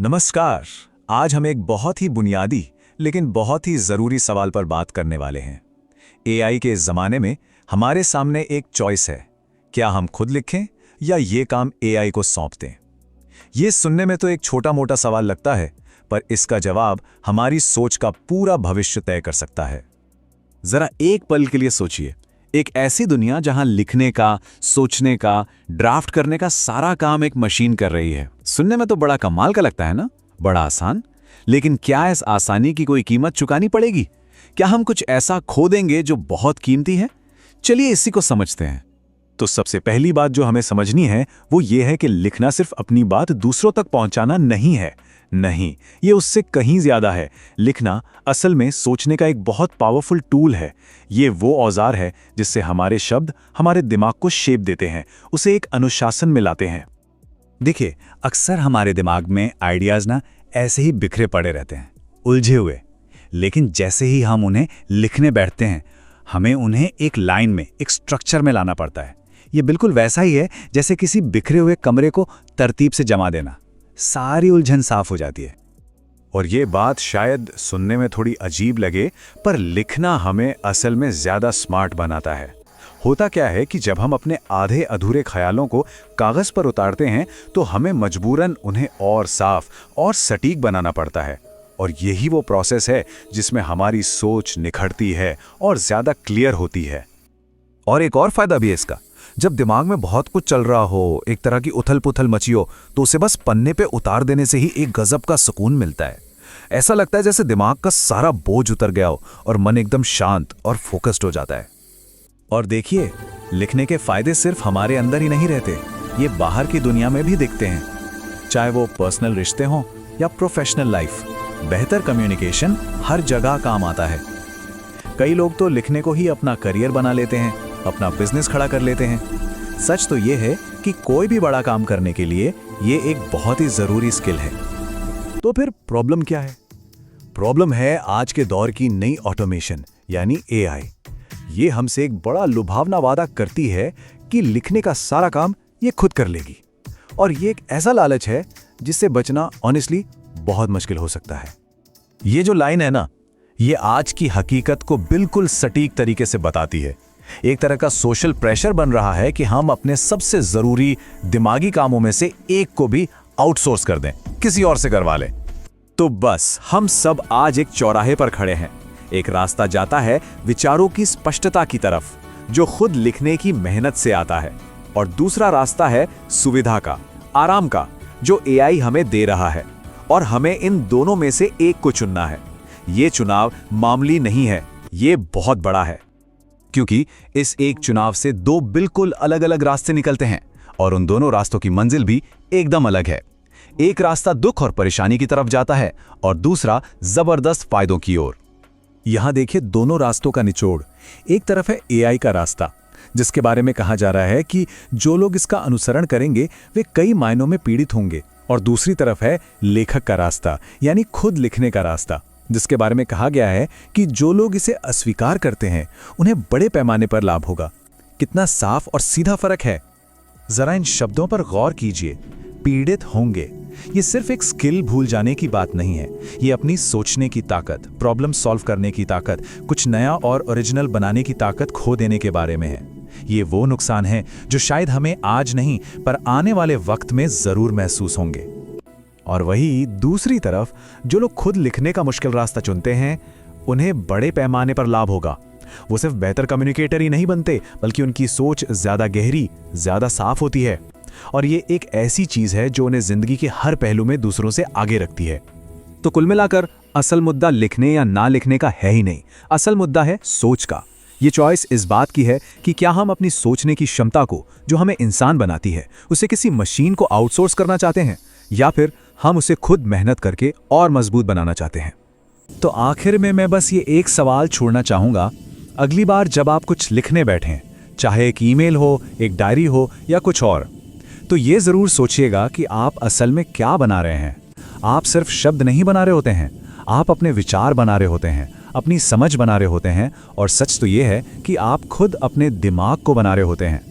नमस्कार। आज हम एक बहुत ही बुनियादी लेकिन बहुत ही ज़रूरी सवाल पर बात करने वाले हैं। एआई के इस ज़माने में हमारे सामने एक चॉइस है, क्या हम खुद लिखें या ये काम एआई को सौंप दें। ये सुनने में तो एक छोटा मोटा सवाल लगता है, पर इसका जवाब हमारी सोच का पूरा भविष्य तय कर सकता है। जरा एक पल के लिए सोचिए, एक ऐसी दुनिया जहां लिखने का, सोचने का, ड्राफ्ट करने का सारा काम एक मशीन कर रही है। सुनने में तो बड़ा कमाल का लगता है ना, बड़ा आसान। लेकिन क्या इस आसानी की कोई कीमत चुकानी पड़ेगी? क्या हम कुछ ऐसा खो देंगे जो बहुत कीमती है? चलिए इसी को समझते हैं। तो सबसे पहली बात जो हमें समझनी है वो ये है कि लिखना सिर्फ अपनी बात दूसरों तक पहुंचाना नहीं है। नहीं, ये उससे कहीं ज्यादा है। लिखना असल में सोचने का एक बहुत पावरफुल टूल है। ये वो औजार है जिससे हमारे शब्द हमारे दिमाग को शेप देते हैं, उसे एक अनुशासन में लाते हैं। देखिए, अक्सर हमारे दिमाग में आइडियाज ना ऐसे ही बिखरे पड़े रहते हैं, उलझे हुए। लेकिन जैसे ही हम उन्हें लिखने बैठते हैं, हमें उन्हें एक लाइन में, एक स्ट्रक्चर में लाना पड़ता है। ये बिल्कुल वैसा ही है जैसे किसी बिखरे हुए कमरे को तरतीब से जमा देना। सारी उलझन साफ हो जाती है। और ये बात शायद सुनने में थोड़ी अजीब लगे, पर लिखना हमें असल में ज्यादा स्मार्ट बनाता है। होता क्या है कि जब हम अपने आधे अधूरे ख्यालों को कागज पर उतारते हैं तो हमें मजबूरन उन्हें और साफ और सटीक बनाना पड़ता है। और यही वो प्रोसेस है जिसमें हमारी सोच निखरती है और ज्यादा क्लियर होती है। और एक और फायदा भी है इसका, जब दिमाग में बहुत कुछ चल रहा हो, एक तरह की उथल पुथल मची हो, तो उसे बस पन्ने पे उतार देने से ही एक गजब का सुकून मिलता है। ऐसा लगता है जैसे दिमाग का सारा बोझ उतर गया हो और मन एकदम शांत और फोकस्ड हो जाता है। और देखिए, लिखने के फायदे सिर्फ हमारे अंदर ही नहीं रहते, ये बाहर की दुनिया में भी दिखते हैं। चाहे वो पर्सनल रिश्ते हों या प्रोफेशनल लाइफ, बेहतर कम्युनिकेशन हर जगह काम आता है। कई लोग तो लिखने को ही अपना करियर बना लेते हैं, अपना बिजनेस खड़ा कर लेते हैं। सच तो ये है कि कोई भी बड़ा काम करने के लिए ये एक बहुत ही जरूरी स्किल है। तो फिर प्रॉब्लम क्या है? प्रॉब्लम है आज के दौर की नई ऑटोमेशन यानी एआई। ये हमसे एक बड़ा लुभावना वादा करती है कि लिखने का सारा काम ये खुद कर लेगी। और ये एक ऐसा लालच है जिससे बचना ऑनेस्टली बहुत मुश्किल हो सकता है। ये जो लाइन है ना, ये आज की हकीकत को बिल्कुल सटीक तरीके से बताती है। एक तरह का सोशल प्रेशर बन रहा है कि हम अपने सबसे जरूरी दिमागी कामों में से एक को भी आउटसोर्स कर दें, किसी और से करवा लें। तो बस हम सब आज एक चौराहे पर खड़े हैं। एक रास्ता जाता है विचारों की स्पष्टता की तरफ, जो खुद लिखने की मेहनत से आता है, और दूसरा रास्ता है सुविधा का, आराम का, जो एआई हमें दे रहा है। और हमें इन दोनों में से एक को चुनना है। ये चुनाव मामूली नहीं है, ये बहुत बड़ा है। क्योंकि इस एक चुनाव से दो बिल्कुल अलग अलग रास्ते निकलते हैं, और उन दोनों रास्तों की मंजिल भी एकदम अलग है। एक रास्ता दुख और परेशानी की तरफ जाता है और दूसरा जबरदस्त फायदों की ओर। यहां देखिए दोनों रास्तों का निचोड़। एक तरफ है एआई का रास्ता, जिसके बारे में कहा जा रहा है कि जो लोग इसका अनुसरण करेंगे वे कई मायनों में पीड़ित होंगे। और दूसरी तरफ है लेखक का रास्ता, यानी खुद लिखने का रास्ता, जिसके बारे में कहा गया है कि जो लोग इसे अस्वीकार करते हैं उन्हें बड़े पैमाने पर लाभ होगा। कितना साफ और सीधा फर्क है। जरा इन शब्दों पर गौर कीजिए। पीड़ित होंगे, ये सिर्फ एक स्किल भूल जाने की बात नहीं है। ये अपनी सोचने की ताकत, प्रॉब्लम सॉल्व करने की ताकत, कुछ नया और ओरिजिनल बनाने की ताकत खो देने के बारे में है। ये वो नुकसान है जो शायद हमें आज नहीं पर आने वाले वक्त में जरूर महसूस होंगे। और वही दूसरी तरफ जो लोग खुद लिखने का मुश्किल रास्ता चुनते हैं, उन्हें बड़े पैमाने पर लाभ होगा। वो सिर्फ बेहतर कम्युनिकेटर ही नहीं बनते, बल्कि उनकी सोच ज्यादा गहरी, ज्यादा साफ होती है। और ये एक ऐसी चीज है जो उन्हें जिंदगी के हर पहलू में दूसरों से आगे रखती है। तो कुल मिलाकर असल मुद्दा लिखने या ना लिखने का है ही नहीं, असल मुद्दा है सोच का। ये चॉइस इस बात की है कि क्या हम अपनी सोचने की क्षमता को, जो हमें इंसान बनाती है, उसे किसी मशीन को आउटसोर्स करना चाहते हैं, या फिर हम उसे खुद मेहनत करके और मजबूत बनाना चाहते हैं। तो आखिर में मैं बस ये एक सवाल छोड़ना चाहूंगा। अगली बार जब आप कुछ लिखने बैठें, चाहे एक ईमेल हो, एक डायरी हो या कुछ और, तो ये जरूर सोचिएगा कि आप असल में क्या बना रहे हैं। आप सिर्फ शब्द नहीं बना रहे होते हैं, आप अपने विचार बना रहे होते हैं, अपनी समझ बना रहे होते हैं, और सच तो ये है कि आप खुद अपने दिमाग को बना रहे होते हैं।